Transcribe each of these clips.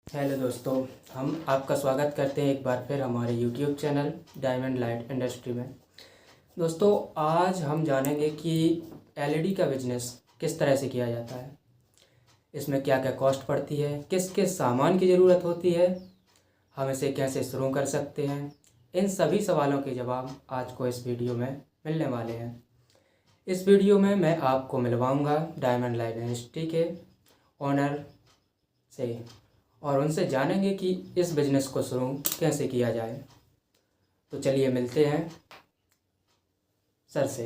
Hello दोस्तों, हम आपका स्वागत करते हैं एक बार फिर हमारे YouTube channel diamond light industry में। दोस्तों, आज हम जानेंगे कि एलईडी का बिजनेस किस तरह से किया जाता है, इसमें क्या क्या कॉस्ट पड़ती है, किस किस सामान की ज़रूरत होती है, हम इसे कैसे शुरू कर सकते हैं। इन सभी सवालों के जवाब आज को इस वीडियो में मिलने वाले हैं। इस वीडियो में मैं आपको मिलवाऊँगा डायमंड लाइट इंडस्ट्री के ओनर से और उनसे जानेंगे कि इस बिज़नेस को शुरू कैसे किया जाए। तो चलिए मिलते हैं सर से।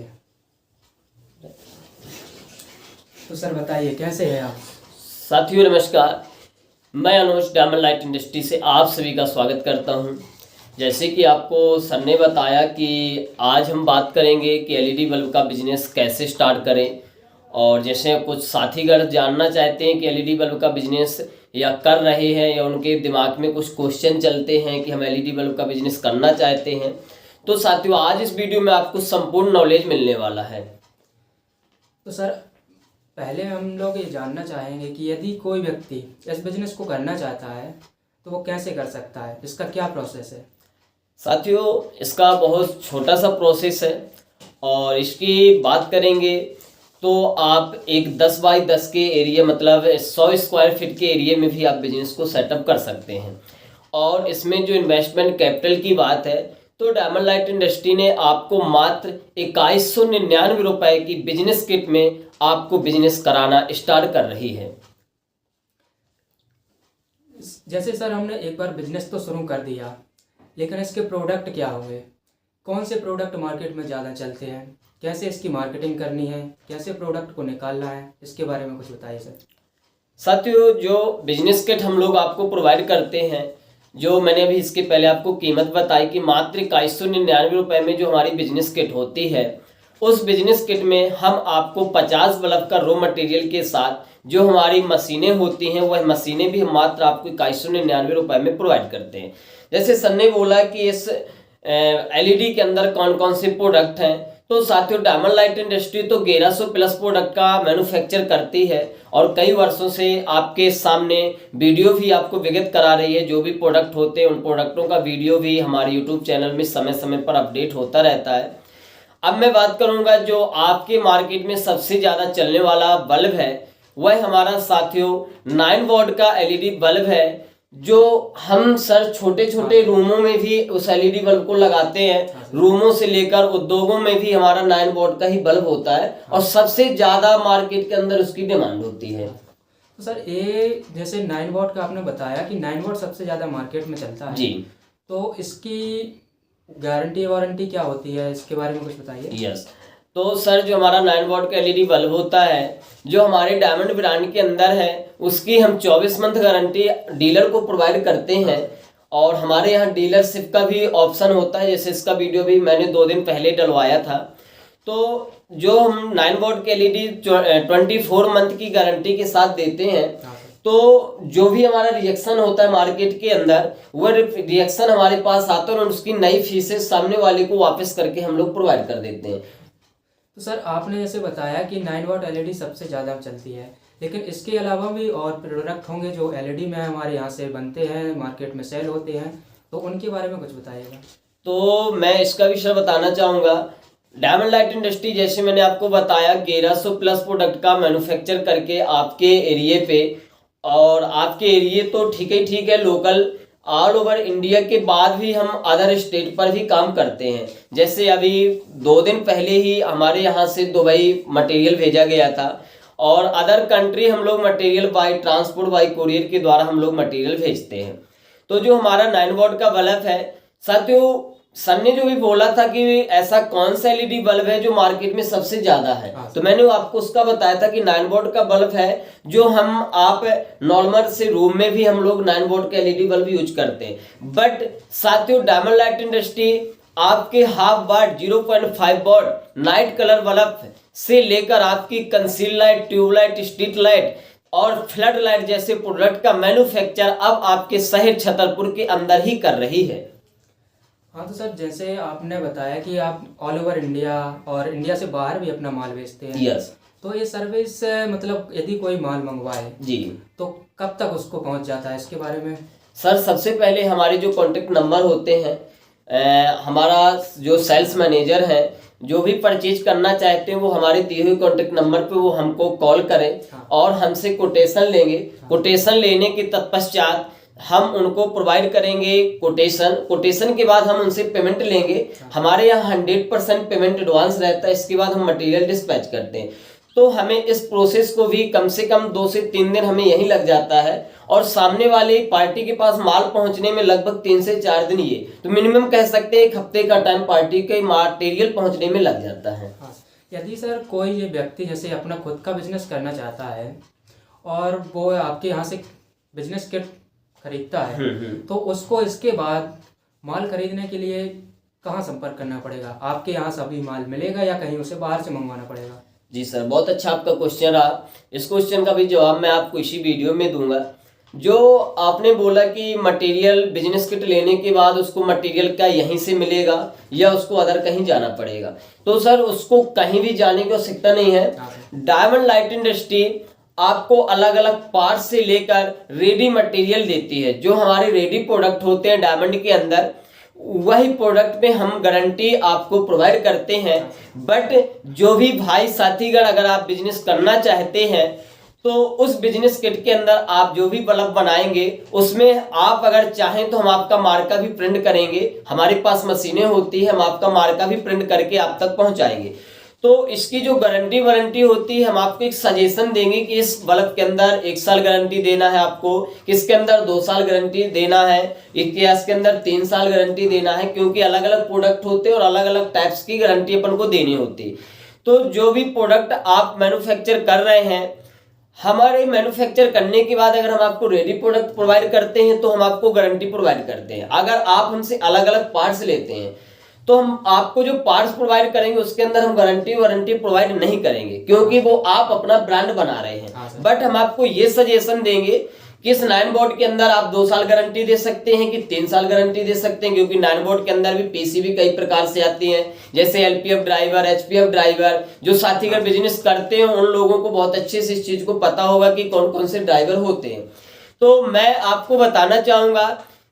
तो सर बताइए, कैसे हैं आप? साथियों नमस्कार, मैं अनुज डायमंड लाइट इंडस्ट्री से आप सभी का स्वागत करता हूं। जैसे कि आपको सर ने बताया कि आज हम बात करेंगे कि एलईडी बल्ब का बिजनेस कैसे स्टार्ट करें, और जैसे कुछ साथीगण जानना चाहते हैं कि एलईडी बल्ब का बिजनेस या कर रहे हैं या उनके दिमाग में कुछ क्वेश्चन चलते हैं कि हम एलईडी बल्ब का बिजनेस करना चाहते हैं, तो साथियों आज इस वीडियो में आपको संपूर्ण नॉलेज मिलने वाला है। तो सर, पहले हम लोग ये जानना चाहेंगे कि यदि कोई व्यक्ति इस बिज़नेस को करना चाहता है तो वो कैसे कर सकता है, इसका क्या प्रोसेस है? साथियों, इसका बहुत छोटा सा प्रोसेस है और इसकी बात करेंगे तो आप एक 10 बाई 10 के एरिया मतलब 100 स्क्वायर फीट के एरिया में भी आप बिजनेस को सेटअप कर सकते हैं। और इसमें जो इन्वेस्टमेंट कैपिटल की बात है तो डायमंड लाइट इंडस्ट्री ने आपको मात्र 2199 रुपए की बिजनेस किट में आपको बिजनेस कराना स्टार्ट कर रही है। जैसे सर, हमने एक बार बिजनेस तो शुरू कर दिया, लेकिन इसके प्रोडक्ट क्या होंगे? कौन से प्रोडक्ट मार्केट में ज़्यादा चलते हैं, कैसे इसकी मार्केटिंग करनी है, कैसे प्रोडक्ट को निकालना है, इसके बारे में कुछ बताइए सर। साथियों, जो बिजनेस किट हम लोग आपको प्रोवाइड करते हैं, जो मैंने अभी इसके पहले आपको कीमत बताई कि मात्र 2199 रुपये में जो हमारी बिजनेस किट होती है, उस बिजनेस किट में हम आपको 50 बल्ब का रॉ मटेरियल के साथ जो हमारी मशीनें होती हैं वह मशीनें भी हम मात्र आपको 2199 रुपये में प्रोवाइड करते हैं। जैसे सर ने बोला कि इस एलईडी के अंदर कौन कौन से प्रोडक्ट हैं, तो साथियों डायमंड लाइट इंडस्ट्री तो 1100 प्लस प्रोडक्ट का मैन्युफैक्चर करती है और कई वर्षों से आपके सामने वीडियो भी आपको विगत करा रही है। जो भी प्रोडक्ट होते हैं उन प्रोडक्टों का वीडियो भी हमारे यूट्यूब चैनल में समय समय पर अपडेट होता रहता है। अब मैं बात करूंगा जो आपके मार्केट में सबसे ज़्यादा चलने वाला बल्ब है, वह हमारा साथियों 9 वॉट का एलईडी बल्ब है, जो हम सर छोटे छोटे रूमों में भी उस एलईडी बल्ब को लगाते हैं। रूमों से लेकर उद्योगों में भी हमारा 9 वॉट का ही बल्ब होता है और सबसे ज्यादा मार्केट के अंदर उसकी डिमांड होती है। तो सर, ये जैसे 9 वॉट का आपने बताया कि 9 वॉट सबसे ज़्यादा मार्केट में चलता है जी, तो इसकी गारंटी वारंटी क्या होती है, इसके बारे में कुछ बताइए। यस। तो सर, जो हमारा 9 वॉट का एलईडी बल्ब होता है जो हमारे डायमंड ब्रांड के अंदर है, उसकी हम 24 मंथ गारंटी डीलर को प्रोवाइड करते हैं और हमारे यहाँ डीलरशिप का भी ऑप्शन होता है। जैसे इसका वीडियो भी मैंने 2 दिन पहले डलवाया था। तो जो हम 9 वॉट के एलईडी 24 मंथ की गारंटी के साथ देते हैं, तो जो भी हमारा रिएक्शन होता है मार्केट के अंदर, वह रिएक्शन हमारे पास आता है और उसकी नई फीसेस सामने वाले को वापस करके हम लोग प्रोवाइड कर देते हैं। तो सर, आपने जैसे बताया कि 9 वॉट एलईडी सबसे ज़्यादा चलती है, लेकिन इसके अलावा भी और प्रोडक्ट होंगे जो एलईडी में हमारे यहाँ से बनते हैं, मार्केट में सेल होते हैं, तो उनके बारे में कुछ बताइएगा। तो मैं इसका विषय बताना चाहूँगा। डायमंड लाइट इंडस्ट्री, जैसे मैंने आपको बताया, 1100 प्लस प्रोडक्ट का मैन्युफैक्चर करके आपके एरिए पे, और आपके एरिए तो ठीक है लोकल, ऑल ओवर इंडिया के बाद भी हम अदर स्टेट पर भी काम करते हैं। जैसे अभी 2 दिन पहले ही हमारे यहाँ से दुबई मटेरियल भेजा गया था और अदर कंट्री हम लोग material by transport bye courier के द्वारा हम लोग मटेरियल भेजते हैं। तो जो हमारा 9 वॉट का बल्ब है, साथियों सर ने जो भी बोला था कि ऐसा कौन सा एलईडी बल्ब है जो मार्केट में सबसे ज्यादा है, तो मैंने आपको उसका बताया था कि 9 वॉट का बल्ब है जो हम आप नॉर्मल से रूम में भी हम लोग 9 वॉट का एलईडी बल्ब यूज करते हैं। बट साथियों डायमंड लाइट इंडस्ट्री आपके half watt 0.5 watt night colour bulb से लेकर आपकी conceal light, tubelight, street light और फ्लड लाइट जैसे प्रोडक्ट का मैन्युफैक्चर अब आपके शहर छतरपुर के अंदर ही कर रही है। हाँ तो सर, जैसे आपने बताया कि आप ऑल ओवर इंडिया और इंडिया से बाहर भी अपना माल बेचते हैं। यस। तो ये सर्विस मतलब यदि कोई माल मंगवाए जी। तो कब तक उसको पहुंच जाता है, इसके बारे में? सर सबसे पहले हमारे जो कॉन्टेक्ट नंबर होते हैं, हमारा जो सेल्स मैनेजर है जो भी परचेज करना चाहते हैं वो हमारे दिए हुए कॉन्टेक्ट नंबर पे वो हमको कॉल करें और हमसे कोटेशन लेंगे। कोटेशन लेने के तत्पश्चात हम उनको प्रोवाइड करेंगे कोटेशन के बाद हम उनसे पेमेंट लेंगे। हमारे यहाँ 100% पेमेंट एडवांस रहता है। इसके बाद हम मटेरियल डिस्पैच करते हैं। तो हमें इस प्रोसेस को भी कम से कम 2 से 3 दिन हमें यही लग जाता है और सामने वाले पार्टी के पास माल पहुंचने में लगभग 3 से 4 दिन, ये तो मिनिमम कह सकते हैं 1 हफ्ते का टाइम पार्टी के मटेरियल पहुंचने में लग जाता है। हाँ, यदि सर कोई ये व्यक्ति जैसे अपना खुद का बिजनेस करना चाहता है और वो आपके यहाँ से बिजनेस किट खरीदता है तो उसको इसके बाद माल खरीदने के लिए कहाँ संपर्क करना पड़ेगा? आपके यहाँ सभी माल मिलेगा या कहीं उसे बाहर से मंगवाना पड़ेगा? जी सर, बहुत अच्छा आपका क्वेश्चन रहा। इस क्वेश्चन का भी जवाब मैं आपको इसी वीडियो में दूंगा। जो आपने बोला कि मटेरियल बिजनेस किट लेने के बाद उसको मटेरियल क्या यहीं से मिलेगा या उसको अदर कहीं जाना पड़ेगा, तो सर उसको कहीं भी जाने की आवश्यकता नहीं है। डायमंड लाइट इंडस्ट्री आपको अलग अलग पार्ट से लेकर रेडी मटेरियल देती है। जो हमारे रेडी प्रोडक्ट होते हैं डायमंड के अंदर, वही प्रोडक्ट पे हम गारंटी आपको प्रोवाइड करते हैं। बट जो भी भाई साथीगण अगर आप बिजनेस करना चाहते हैं तो उस बिजनेस किट के अंदर आप जो भी बल्ब बनाएंगे उसमें आप अगर चाहें तो हम आपका मार्का भी प्रिंट करेंगे। हमारे पास मशीनें होती है, हम आपका मार्का भी प्रिंट करके आप तक पहुंचाएंगे। तो इसकी जो गारंटी वारंटी होती है, हम आपको एक सजेशन देंगे कि इस बल्ब के अंदर 1 साल गारंटी देना है आपको, किसके अंदर 2 साल गारंटी देना है, इतिहास के अंदर 3 साल गारंटी देना है, क्योंकि अलग अलग प्रोडक्ट होते हैं और अलग अलग टाइप्स की गारंटी अपन को देनी होती है। तो जो भी प्रोडक्ट आप मैन्युफैक्चर कर रहे हैं, हमारे मैन्युफैक्चर करने के बाद अगर हम आपको रेडी प्रोडक्ट प्रोवाइड करते हैं तो हम आपको गारंटी प्रोवाइड करते हैं। अगर आप हमसे अलग अलग पार्ट्स लेते हैं तो हम आपको जो पार्ट्स प्रोवाइड करेंगे उसके अंदर हम गारंटी वारंटी प्रोवाइड नहीं करेंगे, क्योंकि वो आप अपना ब्रांड बना रहे हैं। बट हम आपको ये सजेशन देंगे कि इस 9 बोर्ड के अंदर आप 2 साल गारंटी दे सकते हैं कि 3 साल गारंटी दे सकते हैं, क्योंकि 9 बोर्ड के अंदर भी पीसीबी कई प्रकार से आती हैं, जैसे एलपीएफ ड्राइवर, एचपीएफ ड्राइवर। जो साथीगण बिजनेस करते हैं उन लोगों को बहुत अच्छे से इस चीज को पता होगा कि कौन कौन से ड्राइवर होते हैं। तो मैं आपको बताना चाहूंगा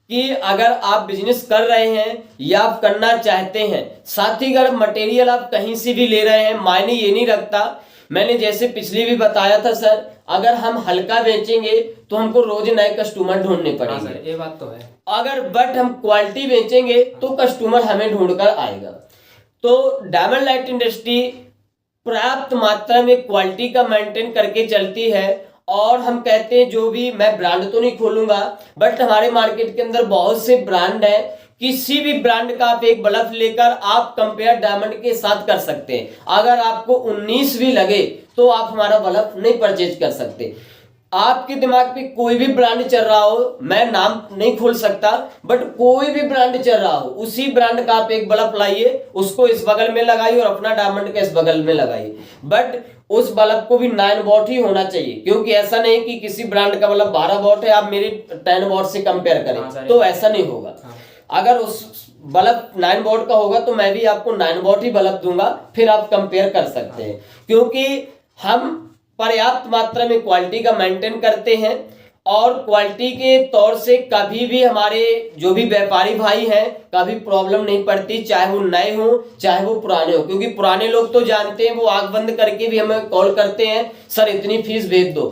कि अगर आप बिजनेस कर रहे हैं या आप करना चाहते हैं, साथीगण मटेरियल आप कहीं से भी ले रहे हैं, मायने ये नहीं रखता। मैंने जैसे पिछली भी बताया था सर, अगर हम हल्का बेचेंगे तो हमको रोज नए कस्टमर ढूंढने पड़ेंगे। ये बात तो है। अगर बट हम क्वालिटी बेचेंगे तो कस्टमर हमें ढूंढकर आएगा। तो डायमंड लाइट इंडस्ट्री पर्याप्त मात्रा में क्वालिटी का मेंटेन करके चलती है। और हम कहते हैं, जो भी, मैं ब्रांड तो नहीं खोलूंगा, बट हमारे मार्केट के अंदर बहुत से ब्रांड हैं। किसी भी ब्रांड का आप एक बल्ब लेकर आप कंपेयर डायमंड के साथ कर सकते हैं। अगर आपको 19 भी लगे तो आप हमारा बल्ब नहीं परचेज कर सकते। आपके दिमाग पे कोई भी ब्रांड चल रहा हो, मैं नाम नहीं खोल सकता, बट कोई भी ब्रांड चल रहा हो, उसी ब्रांड का आप एक बल्ब लाइए, उसको इस बगल में लगाइए और अपना डायमंड का इस बगल में लगाइए। बट उस बल्ब को भी 9 वॉट ही होना चाहिए, क्योंकि ऐसा नहीं कि किसी ब्रांड का बल्ब 12 वॉट है आप मेरे 10 वॉट से कंपेयर करें, तो ऐसा नहीं होगा। अगर उस बल्ब 9 वॉट का होगा तो मैं भी आपको 9 वॉट ही बल्ब दूंगा, फिर आप कंपेयर कर सकते हैं। क्योंकि हम पर्याप्त मात्रा में क्वालिटी का मेंटेन करते हैं और क्वालिटी के तौर से कभी भी हमारे जो भी व्यापारी भाई हैं कभी प्रॉब्लम नहीं पड़ती, चाहे वो नए हो चाहे वो पुराने हो। क्योंकि पुराने लोग तो जानते हैं, वो आंख बंद करके भी हमें कॉल करते हैं, सर इतनी फीस भेज दो।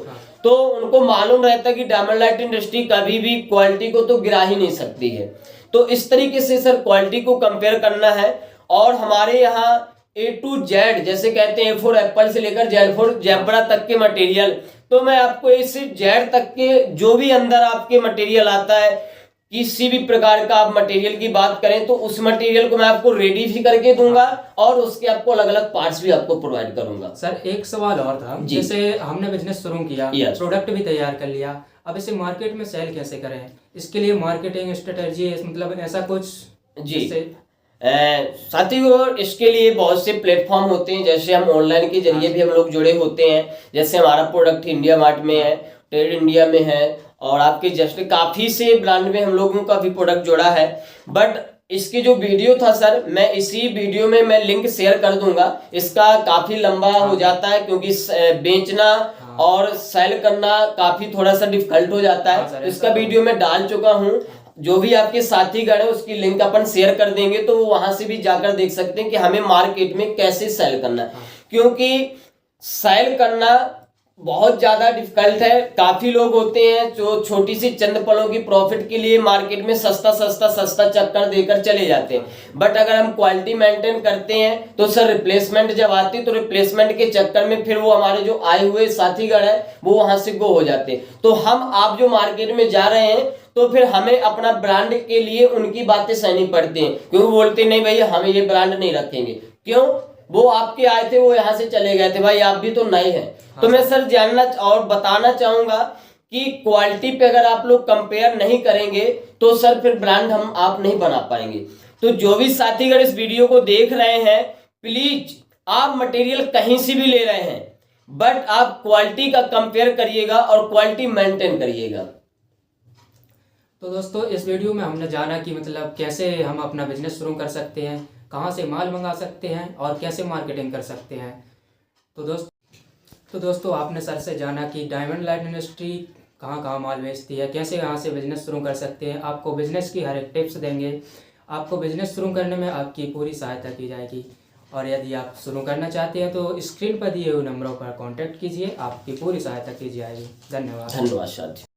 तो उनको मालूम रहता है कि डायमंड लाइट इंडस्ट्री कभी भी क्वालिटी को तो गिरा ही नहीं सकती है। तो इस तरीके से सर क्वालिटी को कंपेयर करना है। और हमारे यहाँ A to Z, जैसे कहते हैं A4 एप्पल से लेकर Z4 ज़ेब्रा तक के मटेरियल, तो मैं आपको A से Z तक के जो भी अंदर आपके मटेरियल आता है, किसी भी प्रकार का आप मटेरियल की बात करें तो उस मटेरियल को मैं आपको रेडी भी करके दूंगा और उसके आपको अलग अलग पार्ट्स भी आपको प्रोवाइड करूंगा। सर एक सवाल और था, जैसे हमने बिजनेस शुरू किया, प्रोडक्ट भी तैयार कर लिया, अब इसे मार्केट में सेल कैसे करें? इसके लिए मार्केटिंग स्ट्रेटेजी मतलब ऐसा कुछ? जी साथियों, इसके लिए बहुत से प्लेटफॉर्म होते हैं, जैसे हम ऑनलाइन के जरिए भी हम लोग जुड़े होते हैं। जैसे हमारा प्रोडक्ट इंडिया मार्ट में है, ट्रेड इंडिया में है, और आपके जस्ट काफ़ी से ब्रांड में हम लोगों का भी प्रोडक्ट जुड़ा है। बट इसकी जो वीडियो था सर, मैं इसी वीडियो में मैं लिंक शेयर कर दूंगा। इसका काफी लंबा हो जाता है क्योंकि बेचना और सेल करना काफी थोड़ा सा डिफिकल्ट हो जाता है। तो इसका वीडियो मैं डाल चुका हूँ। जो भी आपके साथीगण है उसकी लिंक अपन शेयर कर देंगे, तो वो वहां से भी जाकर देख सकते हैं कि हमें मार्केट में कैसे सेल करना है। क्योंकि सेल करना बहुत ज्यादा डिफिकल्ट है। काफी लोग होते हैं जो छोटी सी चंद पलों की प्रॉफिट के लिए मार्केट में सस्ता सस्ता सस्ता चक्कर देकर चले जाते हैं। बट अगर हम क्वालिटी मेंटेन करते हैं तो सर रिप्लेसमेंट जब आती है तो रिप्लेसमेंट के चक्कर में फिर वो हमारे जो आए हुए साथीगण है वो वहां से गो हो जाते हैं। तो हम आप जो मार्केट में जा रहे हैं तो फिर हमें अपना ब्रांड के लिए उनकी बातें सहनी पड़ती हैं, क्योंकि बोलते नहीं भैया हम ये ब्रांड नहीं रखेंगे। क्यों? वो आपके आए थे, वो यहाँ से चले गए थे, भाई आप भी तो नए हैं। तो मैं सर जानना और बताना चाहूंगा कि क्वालिटी पे अगर आप लोग कंपेयर नहीं करेंगे तो सर फिर ब्रांड हम आप नहीं बना पाएंगे। तो जो भी साथीगण इस वीडियो को देख रहे हैं, प्लीज आप मटेरियल कहीं से भी ले रहे हैं बट आप क्वालिटी का कंपेयर करिएगा और क्वालिटी मेंटेन करिएगा। तो दोस्तों इस वीडियो में हमने जाना कि मतलब कैसे हम अपना बिजनेस शुरू कर सकते हैं, कहाँ से माल मंगा सकते हैं और कैसे मार्केटिंग कर सकते हैं। तो दोस्तों आपने सर से जाना कि डायमंड लाइट इंडस्ट्री कहाँ कहाँ माल बेचती है, कैसे यहाँ से बिजनेस शुरू कर सकते हैं। आपको बिजनेस की हर एक टिप्स देंगे, आपको बिजनेस शुरू करने में आपकी पूरी सहायता की जाएगी। और यदि आप शुरू करना चाहते हैं तो स्क्रीन पर दिए हुए नंबरों पर कॉन्टैक्ट कीजिए, आपकी पूरी सहायता की जाएगी। धन्यवाद। धन्यवाद साथी।